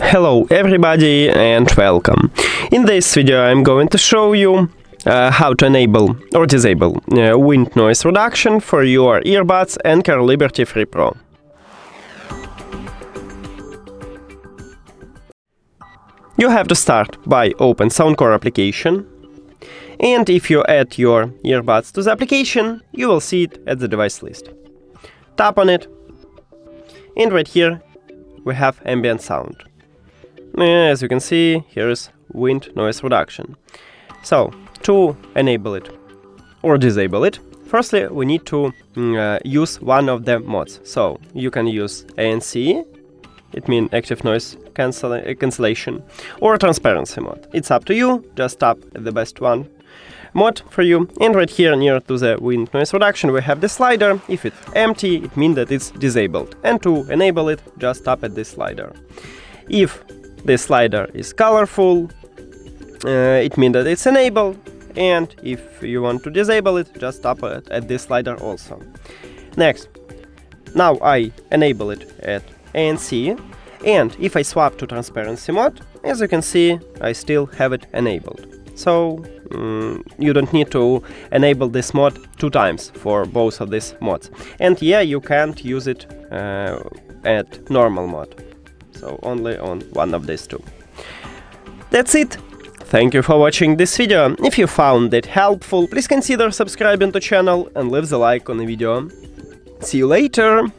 Hello everybody and welcome. In this video I'm going to show you how to enable or disable wind noise reduction for your earbuds ANKER Liberty 3 Pro. You have to start by open Soundcore application, and if you add your earbuds to the application, you will see it at the device list. Tap on it, and right here we have Ambient Sound. As you can see, here is wind noise reduction. So, to enable it or disable it, firstly we need to use one of the mods. So, you can use ANC, it means active noise cancellation, or transparency mod. It's up to you, just tap the best one mod for you. And right here near to the wind noise reduction we have the slider. If it's empty, it means that it's disabled. And to enable it, just tap at this slider. If the slider is colorful, it means that it's enabled, and if you want to disable it, just tap at this slider also. Next, now I enable it at ANC, and if I swap to transparency mode, as you can see, I still have it enabled. So you don't need to enable this mod 2 times for both of these mods. And yeah, you can't use it at normal mode. So only on one of these 2. That's it. Thank you for watching this video. If you found it helpful, please consider subscribing to the channel and leave the like on the video. See you later!